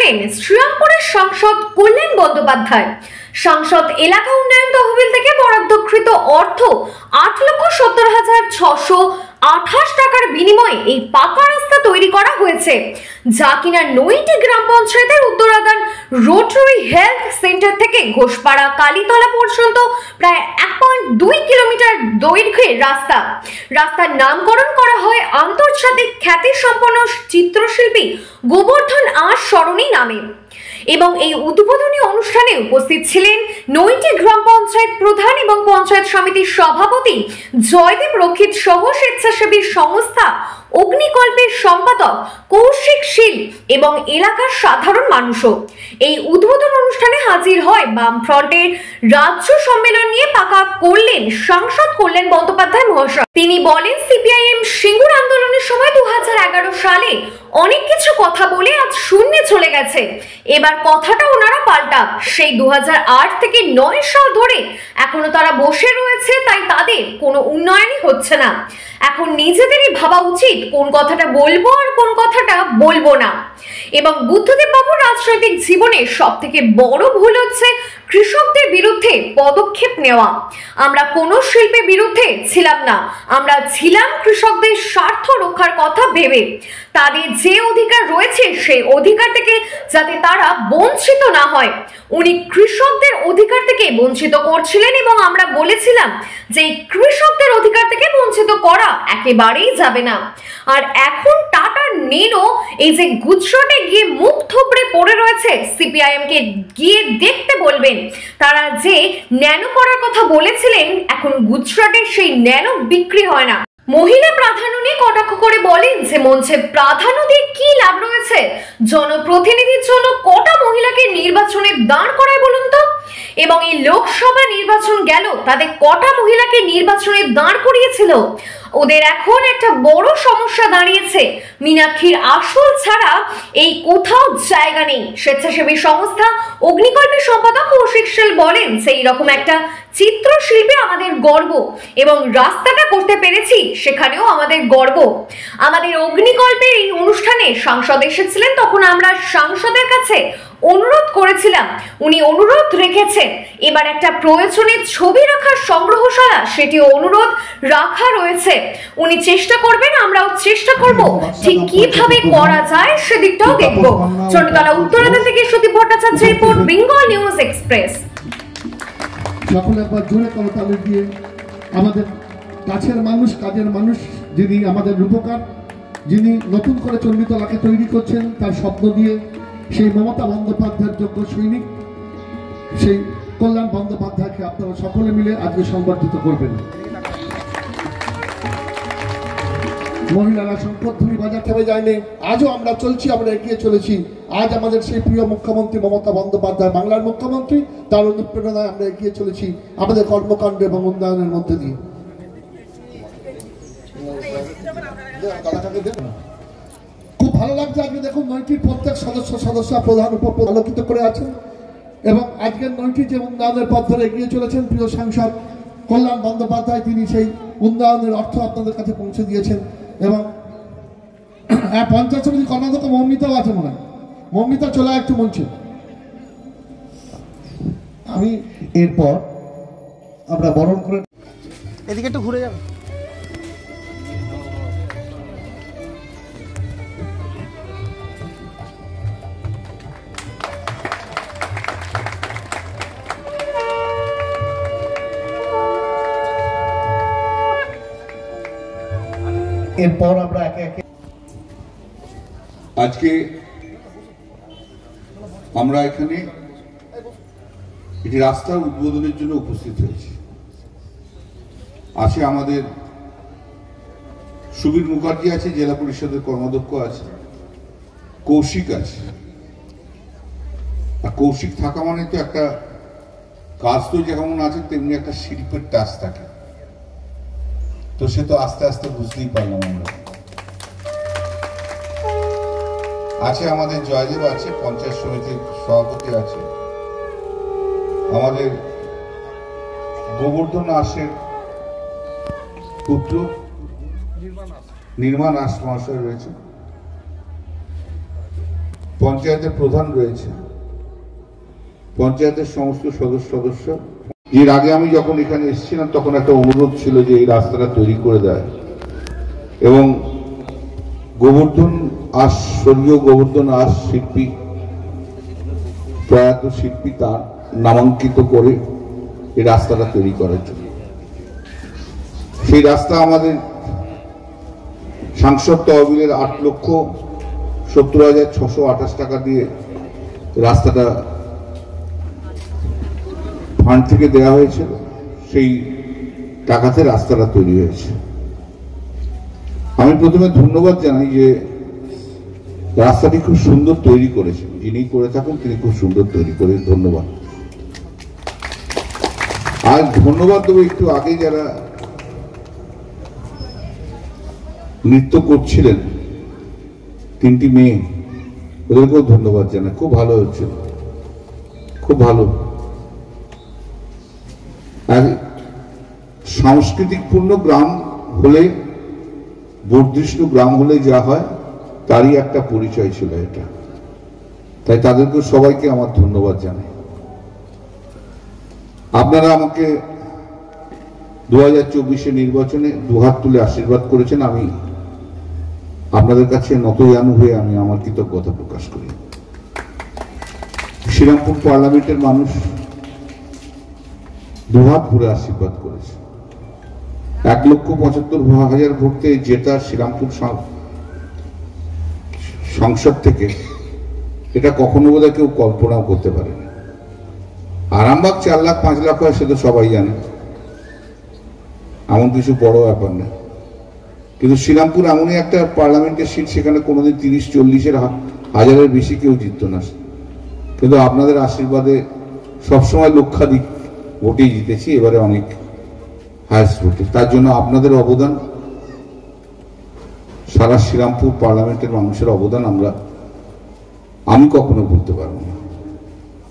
করলেন শ্রীরামপুরের সাংসদ কল্যাণ বন্দ্যোপাধ্যায়। সাংসদ এলাকা উন্নয়ন তহবিল থেকে বরাদ্দকৃত অর্থ 8,70,628 টাকার বিনিময়ে এই পাকা রাস্তা তৈরি করা হয়েছে, যা কিনা নৈটি গ্রাম পঞ্চায়েতের উত্তরাদান রোটারি হেলথ সেন্টার থেকে ঘোষপাড়া কালীতলা পর্যন্ত প্রায় 1.2 কিলোমিটার দৈর্ঘ্যের রাস্তার নামকরণ করা হয় আন্তর্জাতিক খ্যাতিসম্পন্ন চিত্রশিল্পী গোবর্ধন আশ সরণি নামে। এবং এই উদ্বোধনী অনুষ্ঠানে উপস্থিত ছিলেন নৈটি গ্রাম পঞ্চায়েত প্রধান এবং পঞ্চায়েত সমিতির সভাপতি জয়দেব রক্ষিত সহ স্বেচ্ছাসেবী সংস্থা অগ্নিকল্পের সম্পাদক কৌশিক শীল এবং এলাকার সাধারণ মানুষও। এই উদ্বোধন অনুষ্ঠানে হাজির হয় বামফ্রন্টের রাজ্য সম্মেলন নিয়ে পাকা করলেন সাংসদ কল্যাণ বন্দ্যোপাধ্যায় মহাশয়। তিনি বলেন, সিপিআইএম সিঙ্গুর আন্দোলনের সময় 2011 সালে অনেক কিছু কথা বলে আজ শূন্যে চলে গেছে। এবার কথাটা ওনারা পাল্টা, সেই 2008 থেকে 9 সাল ধরে এখনো তারা বসে রয়েছে, তাই তাদের কোনো উন্নয়নই হচ্ছে না। এখন নিজেদেরই ভাবা উচিত কোন কথাটা বলবো আর কোন কথাটা বলবো না। এবং বুদ্ধদেব বাবুর রাজনৈতিক জীবনে সব থেকে বড় ভুল হচ্ছে কৃষকদের বিরুদ্ধে পদক্ষেপ নেওয়া। আমরা কোনো শিল্পের বিরুদ্ধে ছিলাম না, আমরা ছিলাম কৃষকদের স্বার্থ রক্ষার কথা ভেবে। তাদের যে অধিকার রয়েছে সেই অধিকার থেকে যাতে তারা বঞ্চিত না হয়। উনি কৃষকদের অধিকার থেকে বঞ্চিত করছিলেন এবং আমরা বলেছিলাম যে কৃষকদের অধিকার থেকে বঞ্চিত করা একেবারেই যাবে না। আর এখন টাটা নেনো এই যে গুজরাটে গিয়ে মুখ থুবড়ে পড়ে রয়েছে, সিপিআইএম কে গিয়ে দেখতে বলবেন। তারা যে ন্যানো করার কথা বলেছিলেন, এখন গুজরাটের সেই ন্যানো বিক্রি হয় না। মহিলা প্রাধান্য নিয়ে কটাক্ষ করে বলেন যে মঞ্চে প্রাধান্য দিয়ে কি লাভ রয়েছে, জনপ্রতিনিধির জন্য কটা মহিলাকে নির্বাচনে দাঁড় করায় বলুন তো। এবং এই লোকসভা নির্বাচন গেল, তাদের কটা মহিলাকে নির্বাচনে দাঁড় করিয়েছিল। ওদের এখন একটা বড় সমস্যা দাঁড়িয়েছে, মীনাক্ষীর আসল ছাড়া এই কোথাও জায়গা নেই। স্বেচ্ছাসেবী সংস্থা অগ্নিকল্পের সম্পাদক কৌশিক শীল বলেন, সেই রকম একটা চিত্রশিল্পী আমাদের গর্ব এবং রাস্তাটা করতে পেরেছি সেখানেও আমাদের গর্ব। আমাদের অগ্নিকল্পের এই অনুষ্ঠানে সাংসদ এসেছিলেন, তখন আমরা সাংসদের কাছে অনুরোধ করেছিলাম, উনি অনুরোধ রেখেছেন। এবার একটা প্রয়োজনের ছবি রাখার সংগ্রহশালা, সেটি অনুরোধ রাখা রয়েছে। উনি চেষ্টা করবেন, আমরাও চেষ্টা করব, ঠিক কিভাবে করা যায় সেদিকটাও দেখব। চন্ডীতলা উত্তরাদা থেকে সুদীপ ভট্টাচার্যের রিপোর্ট, বেঙ্গল নিউজ এক্সপ্রেস। সকলে একবার জোরে করতালি দিয়ে আমাদের কাছের মানুষ, কাজের মানুষ, যিনি আমাদের রূপকার, যিনি নতুন করে চণ্ডীতলাকে তৈরি করছেন তার স্বপ্ন দিয়ে, সেই মমতা বন্দ্যোপাধ্যায়ের যোগ্য সৈনিক, সেই কল্যাণ বন্দ্যোপাধ্যায়কে আপনারা সকলে মিলে আজকে সংবর্ধিত করবেন। মহিলারা শঙ্খধ্বনি বাজাতে হবে যায়নি, আজও আমরা চলছি, আমরা এগিয়ে চলেছি। আজ আমাদের সেই প্রিয় মুখ্যমন্ত্রী মমতা বন্দ্যোপাধ্যায়, বাংলার মুখ্যমন্ত্রী, তার অনুপ্রেরণায় আমরা এগিয়ে চলেছি আমাদের কর্মকাণ্ড এবং উন্নয়নের মধ্যে দিয়ে। খুব ভালো লাগছে আজকে দেখুন নৈটির প্রত্যেক সদস্য প্রধান উপপ্রধান আলোকিত করে আছেন এবং আজকের নৈটি যে উন্নয়নের পথ ধরে এগিয়ে চলেছেন প্রিয় সাংসদ কল্যাণ বন্দ্যোপাধ্যায়, তিনি সেই উন্নয়নের অর্থ আপনাদের কাছে পৌঁছে দিয়েছেন। এবং পঞ্চায়েত সমিতি কর্মাধ্যক্ষ মৌমিতাও আছে, মনে হয় মৌমিতা চলে একটু মঞ্চে। আমি এরপর আমরা বরণ করে এদিকে একটু ঘুরে যাবে। এরপর আমরা একে একে আজকে আমরা এখানে একটি রাস্তার উদ্বোধনের জন্য উপস্থিত হয়েছি। আছে আমাদের সুবীর মুখার্জি আছে, জেলা পরিষদের কর্মাধ্যক্ষ আছে, কৌশিক আছে। আর কৌশিক থাকা মানে তো একটা কাজ তো যেমন আছে তেমনি একটা শিল্পের টাচ থাকে, তো সে তো আস্তে আস্তে বুঝতেই পারলাম আমরা। আছে আমাদের জয়দেব আছে, পঞ্চায়েত সমিতির সভাপতি আছে, আমাদের গোবর্ধন আশের পুত্র নির্মাণ আশ মহাশয় রয়েছে, পঞ্চায়েতের প্রধান রয়েছে, পঞ্চায়েতের সমস্ত সদস্য। এর আগে আমি যখন এখানে এসেছিলাম তখন একটা অনুরোধ ছিল যে এই রাস্তাটা তৈরি করে দেয়, এবং স্বর্গীয় গোবর্ধন আস শিল্পী, প্রয়াত শিল্পী, তার নামাঙ্কিত করে এই রাস্তাটা তৈরি করার জন্য। সেই রাস্তা আমাদের সাংসদ তহবিলের 8,70,628 টাকা দিয়ে রাস্তাটা ফান্ড থেকে দেওয়া হয়েছিল, সেই টাকাতে রাস্তাটা তৈরি হয়েছে। আমি প্রথমে ধন্যবাদ জানাই যে রাস্তাটি খুব সুন্দর তৈরি করেছেন, যিনি করে থাকেন তিনি খুব সুন্দর তৈরি করে, ধন্যবাদ। আর ধন্যবাদ দেবো একটু আগে যারা নৃত্য করছিলেন, 3টি মেয়ে, ওদেরকেও ধন্যবাদ জানাই, খুব ভালো হচ্ছিল, খুব ভালো। আর সাংস্কৃতিকপূর্ণ গ্রাম হলে, বর্ধিষ্ণু গ্রাম হলে যা হয় তারই একটা পরিচয় ছিল এটা, তাই তাদেরকে সবাইকে আমার ধন্যবাদ জানাই। আপনারা আমাকে 2024 নির্বাচনে দুহাত তুলে আশীর্বাদ করেছেন, আমি আপনাদের কাছে নতজানু হয়ে আমি আমার কৃতজ্ঞতা প্রকাশ করি। শ্রীরামপুর পার্লামেন্টের মানুষ দুহাত ভরে আশীর্বাদ করেছে। 1,75,000 ভোটে জেতা শ্রীরামপুর সংসদ থেকে এটা কখনো বোধহয় কেউ কল্পনাও করতে পারেনি। আরামবাগ 4 লাখ 5 লাখ হয় সে তো সবাই জানে, এমন কিছু বড় ব্যাপার না। কিন্তু শ্রীরামপুর এমনই একটা পার্লামেন্টের সিট, সেখানে কোনোদিন 30-40 হাজারের বেশি কেউ জিতত না, কিন্তু আপনাদের আশীর্বাদে সবসময় লক্ষাধিক ভোটেই জিতেছি, এবারে অনেক হায়েস্ট ভোটে। তার জন্য আপনাদের অবদান, সারা শ্রীরামপুর পার্লামেন্টের মানুষের অবদান আমি কখনো ভুলতে পারবো না।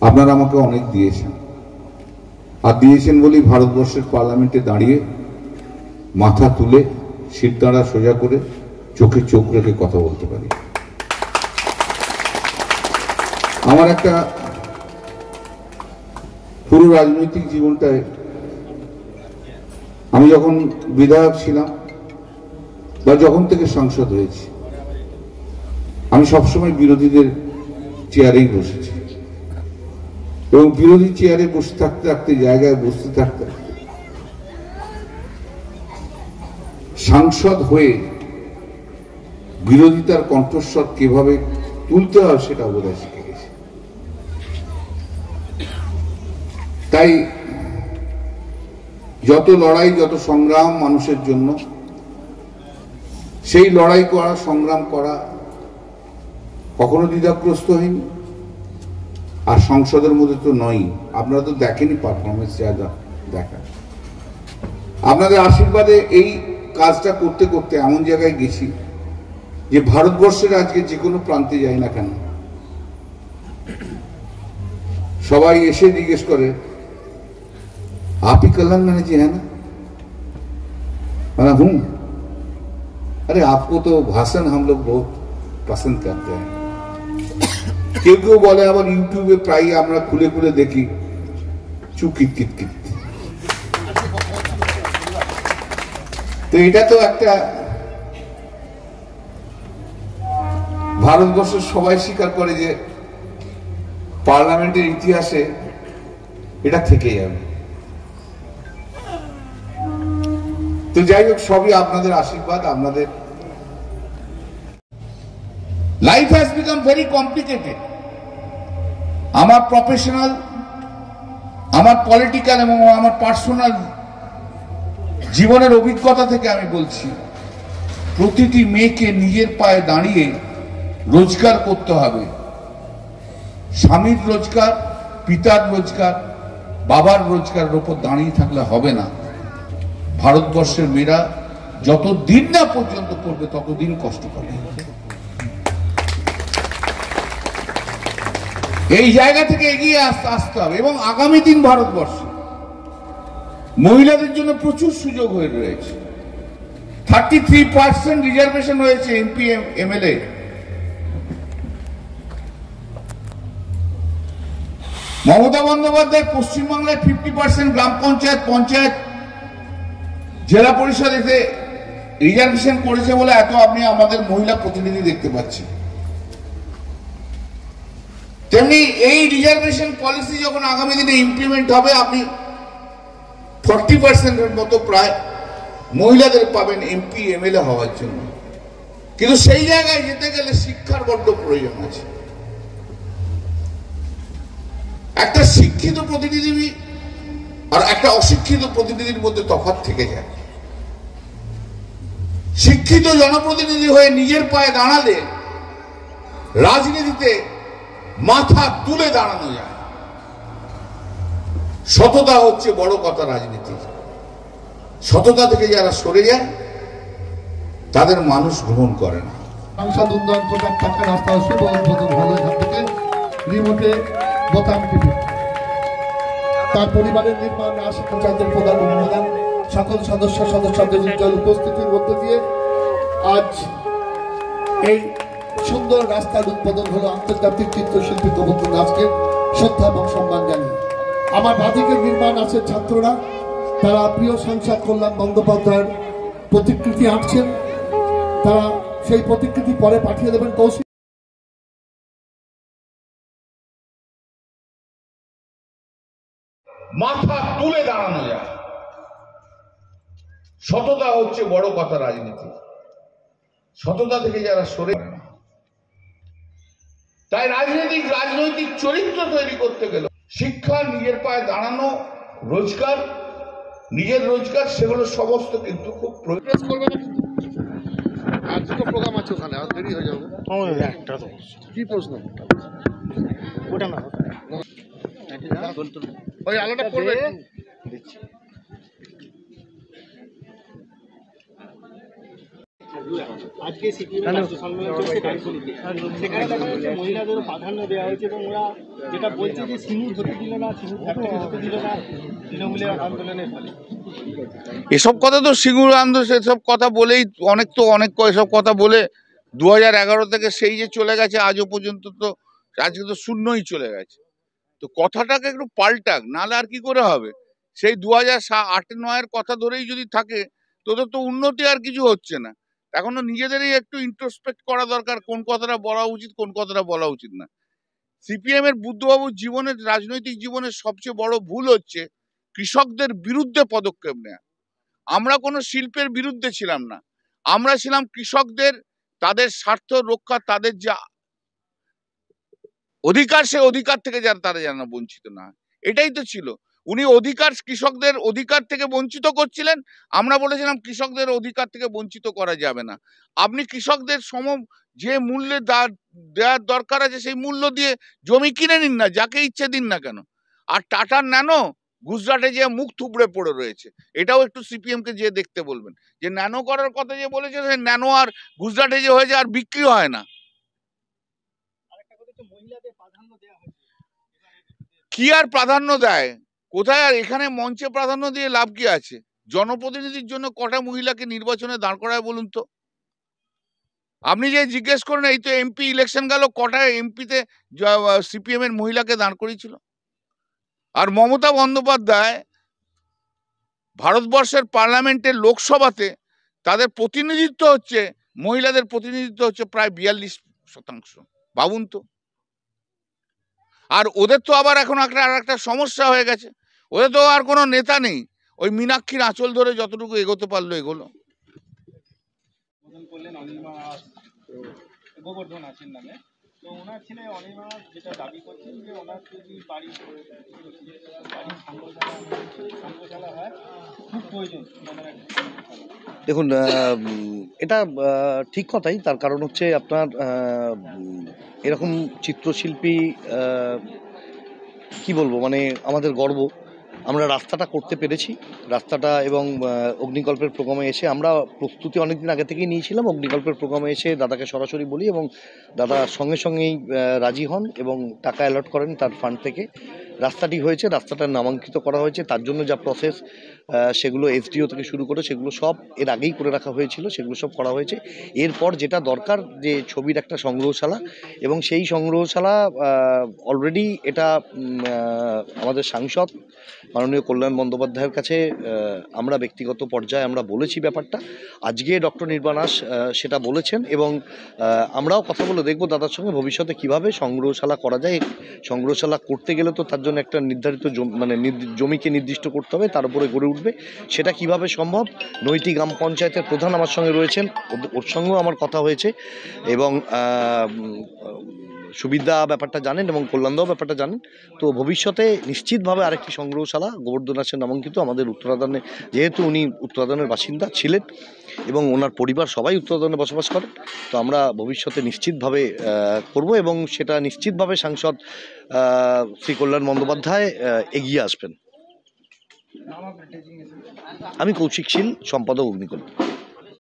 আপনারা আমাকে অনেক দিয়েছেন, আর দিয়েছেন বলেই ভারতবর্ষের পার্লামেন্টে দাঁড়িয়ে মাথা তুলে শিরদাঁড়া সোজা করে চোখে চোখ রেখে কথা বলতে পারি। আমার একটা পুরো রাজনৈতিক জীবনটায় আমি যখন বিধায়ক ছিলাম বা যখন থেকে সাংসদ হয়েছি, আমি সবসময় বিরোধীদের চেয়ারেই বসেছি, এবং বিরোধী চেয়ারে বসে থাকতে থাকতে, জায়গায় বসতে থাকতে সাংসদ হয়ে বিরোধিতার কণ্ঠস্বর কিভাবে তুলতে হয় সেটা বোধহয় শিখে গেছে। তাই যত লড়াই, যত সংগ্রাম মানুষের জন্য, সেই লড়াই করা, সংগ্রাম করা কখনো দ্বিধাগ্রস্ত হয়নি। আর সংসদের মধ্যে তো নয়, আপনারা তো দেখেনি পারফরমেন্স যা দেখা। আপনাদের আশীর্বাদে এই কাজটা করতে করতে এমন জায়গায় গেছি যে ভারতবর্ষের আজকে যে কোনো প্রান্তে যাই না কেন, সবাই এসে জিজ্ঞেস করে, आप ही कल्याण जी है ना? मैं हूं। अरे आपको तो भाषण हम लोग बहुत पसंद करते हैं। কেউ কেউ বলে আবার ইউটিউবে প্রায় আমরা খুলে খুলে দেখি চুকিট কিট কিট। তো এটা তো একটা, ভারতবর্ষের সবাই স্বীকার করে যে পার্লামেন্টের ইতিহাসে এটা থেকে যাবে। তো যাই হোক, সবই আপনাদের আশীর্বাদ, আপনাদের। Life has become very complicated. আমার প্রফেশনাল, আমার পলিটিক্যাল এবং আমার পার্সোনাল জীবনের অভিজ্ঞতা থেকে আমি বলছি, প্রতিটি মেয়েকে নিজের পায়ে দাঁড়িয়ে রোজগার করতে হবে। স্বামীর রোজগার, পিতার রোজগার, বাবার রোজগারের উপর দাঁড়িয়ে থাকলে হবে না। ভারতবর্ষের মেয়েরা যত দিন না পর্যন্ত করবে ততদিন কষ্ট করবে। এই জায়গা থেকে এগিয়ে আসতে হবে। এবং আগামী দিন ভারতবর্ষে মহিলাদের জন্য প্রচুর সুযোগ হয়ে রয়েছে। 33% রিজার্ভেশন হয়েছে এমপি MLA। মমতা বন্দ্যোপাধ্যায় পশ্চিমবাংলায় 50% গ্রাম পঞ্চায়েত, পঞ্চায়েত, জেলা পরিষদ এতে রিজার্ভেশন করেছে বলে এত আপনি আমাদের মহিলা প্রতিনিধি দেখতে পাচ্ছেন। তেমনি এই রিজার্ভেশন পলিসি যখন আগামী দিনে ইমপ্লিমেন্ট হবে, আপনি 40%-এর মতো প্রায় মহিলাদের পাবেন এমপি এমএলএ হওয়ার জন্য। কিন্তু সেই জায়গায় যেতে গেলে শিক্ষার বড্ড প্রয়োজন আছে। একটা শিক্ষিত প্রতিনিধি আর একটা অশিক্ষিত প্রতিনিধির মধ্যে তফাৎ থেকে যায়। শিক্ষিত জনপ্রতিনিধি হয়ে নিজের পায়ে দাঁড়ালে রাজনীতিতে মাথা তুলে দাঁড়ানো যায়। সততা হচ্ছে বড় কথা রাজনীতির। সততা থেকে যারা সরে যায় তাদের মানুষ গ্রহণ করে না। সংসদ উন্নয়ন প্রকল্প পাকা রাস্তা শুভ উদ্বোধন হলো এখান থেকে রিমোটে বোতাম টিপে। তার পরিবারের নির্মাণ আশিক পঞ্চায়েতের প্রধান অনুমোদন সকল সদস্যদের উজ্জ্বল উপস্থিতির মধ্য দিয়ে আজ এই সুন্দর রাস্তার উদ্বোধন হলো। আন্তর্জাতিক চিত্রশিল্পী গোবিন্দ দাসকে শ্রদ্ধা এবং সম্মান জানিয়ে আমার বাদিকের নির্মাণ আছে ছাত্ররা, তারা প্রিয় সাংসদ কল্যাণ বন্দ্যোপাধ্যায়ের প্রতিকৃতি আঁকছেন। তারা সেই প্রতিকৃতি পরে পাঠিয়ে দেবেন কৌশিক। মাথা তুলে দাঁড়ানো যায়। সততা হচ্ছে বড় কথা রাজনীতি। সততা থেকে যারা সরে না, তাই রাজনৈতিক চরিত্র তৈরি করতে গেল শিক্ষা, নিজের পায়ে দাঁড়ানো, রোজগার, নিজের রোজগার, সেগুলো সমস্ত কিন্তু খুব প্রোগ্রাম আছে ওখানে, আর দেরি হয়ে যাবে। কি প্রশ্ন? ওটা না, ওই আলোটা পড়বে। আজকে সেখানে দেখা যাচ্ছে মহিলাদেরও প্রাধান্য দেওয়া হয়েছে এবং ওরা যেটা বলছে যে সিঙ্গুর হতে দিল না, সিঙ্গুর ফ্যাক্টরি হতে দিল না তৃণমূলের আন্দোলনের ফলে। এসব কথা তো সিঙ্গুর আন্দোলন, সেসব কথা বলেই অনেক এসব কথা বলে 2011 থেকে সেই যে চলে গেছে আজও পর্যন্ত, তো আজকে তো শূন্যই চলে গেছে। তো কথাটাকে একটু পাল্টাক, নাহলে আর কি করে হবে? সেই 2008-9-এর কথা ধরেই যদি থাকে তোদের তো উন্নতি আর কিছু হচ্ছে না। এখনো নিজেদেরই একটু ইন্ট্রোস্পেক্ট করা দরকার, কোন কথাটা বলা উচিত, কোন কথাটা বলা উচিত না। সিপিএম এর বুদ্ধবাবুর জীবনের, রাজনৈতিক জীবনের সবচেয়ে বড় ভুল হচ্ছে কৃষকদের বিরুদ্ধে পদক্ষেপ নেওয়া। আমরা কোনো শিল্পের বিরুদ্ধে ছিলাম না, আমরা ছিলাম কৃষকদের, তাদের স্বার্থ রক্ষা, তাদের যা অধিকার, সে অধিকার থেকে তারা যেন বঞ্চিত না হয়, এটাই তো ছিল। উনি কৃষকদের অধিকার থেকে বঞ্চিত করছিলেন, আমরা বলেছিলাম কৃষকদের অধিকার থেকে বঞ্চিত করা যাবে না। আপনি কৃষকদের যে মূল্যে দেওয়ার দরকার আছে সেই মূল্য দিয়ে জমি কিনে নিন না, যাকে ইচ্ছে দিন না কেন। আর টাটার ন্যানো গুজরাটে যে মুখ থুবড়ে পড়ে রয়েছে, এটাও একটু সিপিএম কে যে দেখতে বলবেন, যে ন্যানো করার কথা যে বলেছে, সেই ন্যানো আর গুজরাটে যে হয়েছে আর বিক্রি হয় না। কি আর প্রাধান্য দেয় কোথায়? আর এখানে মঞ্চে প্রাধান্য দিয়ে লাভ কি আছে? জনপ্রতিনিধির জন্য কটা মহিলাকে নির্বাচনে দাঁড় করায় বলুন তো? আপনি যে জিজ্ঞেস করেন, এই তো এমপি ইলেকশন গেল, কটা এমপিতে সিপিএম এর মহিলাকে দাঁড় করিয়েছিল? আর মমতা বন্দ্যোপাধ্যায় ভারতবর্ষের পার্লামেন্টের লোকসভাতে তাদের প্রতিনিধিত্ব হচ্ছে, মহিলাদের প্রতিনিধিত্ব হচ্ছে প্রায় 42%। ভাবুন তো। আর ওদের তো আবার এখন একটা সমস্যা হয়ে গেছে, ওদের তো আর কোনো নেতা নেই, ওই মীনাক্ষীর আঁচল ধরে যতটুকু এগোতে পারলো এগোলো। গোবর্ধন আছেন নামে, তো ওনার ছেলে অনিমা যেটা দাবি করছেন যে ওনার যদি বাড়ির সংগ্রহশালা হয় খুব প্রয়োজন। দেখুন, এটা ঠিক কথাই। তার কারণ হচ্ছে আপনার এরকম চিত্রশিল্পী, কি বলবো, মানে আমাদের গর্ব। আমরা রাস্তাটা করতে পেরেছি, রাস্তাটা, এবং অগ্নিকল্পের প্রোগ্রামে এসে আমরা প্রস্তুতি অনেকদিন আগে থেকেই নিয়েছিলাম। অগ্নিকল্পের প্রোগ্রামে এসে দাদাকে সরাসরি বলি এবং দাদা সঙ্গে সঙ্গেই রাজি হন এবং টাকা অ্যালট করেন তার ফান্ড থেকে। রাস্তাটি হয়েছে, রাস্তাটার নামাঙ্কিত করা হয়েছে, তার জন্য যা প্রসেস সেগুলো এসডিও থেকে শুরু করে সেগুলো সব এর আগেই করে রাখা হয়েছিল, সেগুলো সব করা হয়েছে। এরপর যেটা দরকার যে ছবির একটা সংগ্রহশালা, এবং সেই সংগ্রহশালা অলরেডি এটা আমাদের সাংসদ মাননীয় কল্যাণ বন্দ্যোপাধ্যায়ের কাছে আমরা ব্যক্তিগত পর্যায়ে আমরা বলেছি ব্যাপারটা। আজকে ডক্টর নির্বাণাস সেটা বলেছেন, এবং আমরাও কথা বলে দেখব দাদার সঙ্গে ভবিষ্যতে কিভাবে সংগ্রহশালা করা যায়। সংগ্রহশালা করতে গেলে তো তার জন্য একটা নির্ধারিত জমিকে নির্দিষ্ট করতে হবে, তার উপরে গড়ে উঠবে। সেটা কিভাবে সম্ভব, নৈটি গ্রাম পঞ্চায়েতের প্রধান আমার সঙ্গে রয়েছেন, ওর সঙ্গেও আমার কথা হয়েছে, এবং সুবিধা ব্যাপারটা জানেন এবং কল্যাণদাও ব্যাপারটা জানেন। তো ভবিষ্যতে নিশ্চিতভাবে আরেকটি সংগ্রহশালা গোবর্ধন দাসের নামাঙ্কিত আমাদের উত্তরাদানে, যেহেতু উনি উত্তরাদানের বাসিন্দা ছিলেন এবং ওনার পরিবার সবাই উত্তরাদানে বসবাস করেন, তো আমরা ভবিষ্যতে নিশ্চিতভাবে করব, এবং সেটা নিশ্চিতভাবে সাংসদ শ্রী কল্যাণ বন্দ্যোপাধ্যায় এগিয়ে আসবেন। আমি কৌশিক শীল, সম্পাদক অগ্নিকল্প।